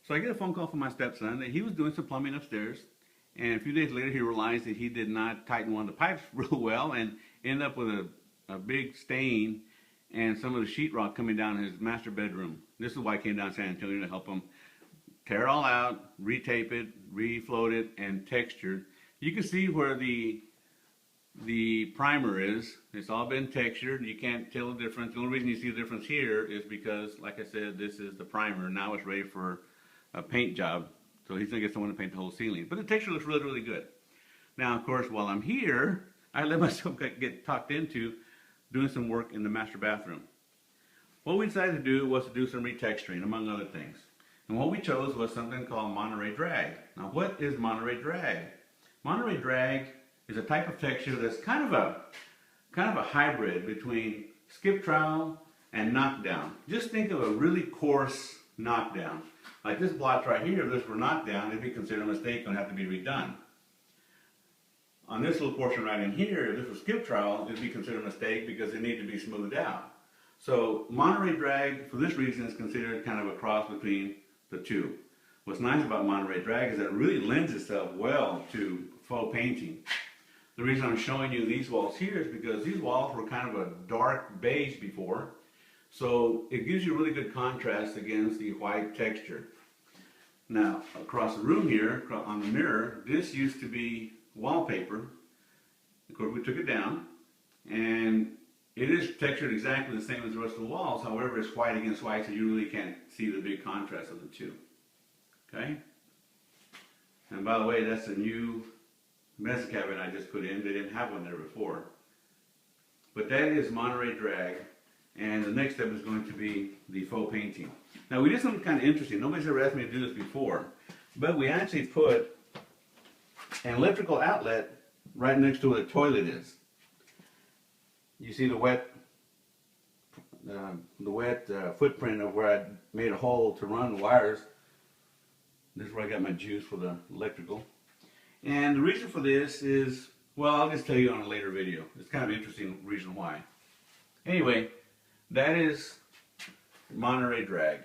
So I get a phone call from my stepson that he was doing some plumbing upstairs, and a few days later he realized that he did not tighten one of the pipes real well and ended up with a big stain and some of the sheetrock coming down his master bedroom. This is why I came down to San Antonio to help him tear it all out, re-tape it, re-float it, and texture. You can see where the primer is. It's all been textured. You can't tell the difference. The only reason you see the difference here is because, like I said, this is the primer. Now it's ready for a paint job. So he's gonna get someone to paint the whole ceiling. But the texture looks really, really good. Now, of course, while I'm here, I let myself get talked into doing some work in the master bathroom. What we decided to do was to do some retexturing, among other things. And what we chose was something called Monterey drag. Now, what is Monterey drag? Monterey drag is a type of texture that's kind of a hybrid between skip trowel and knockdown. Just think of a really coarse knockdown. Like this blotch right here, if this were knockdown, it'd be considered a mistake and have to be redone. On this little portion right in here, if this was skip trowel, it'd be considered a mistake because it needed to be smoothed out. So Monterey drag, for this reason, is considered kind of a cross between the two. What's nice about Monterey drag is that it really lends itself well to faux painting. The reason I'm showing you these walls here is because these walls were kind of a dark beige before, so it gives you really good contrast against the white texture. Now, across the room here, on the mirror, this used to be wallpaper. Of course, we took it down, and it is textured exactly the same as the rest of the walls. However, it's white against white, so you really can't see the big contrast of the two. Okay? And by the way, that's a new medicine cabinet I just put in. They didn't have one there before. But that is Monterey drag, and the next step is going to be the faux painting. Now, we did something kind of interesting. Nobody's ever asked me to do this before, but we actually put an electrical outlet right next to where the toilet is. You see the wet footprint of where I made a hole to run the wires. This is where I got my juice for the electrical. And the reason for this is, well, I'll just tell you on a later video. It's kind of an interesting reason why. Anyway, that is Monterey drag.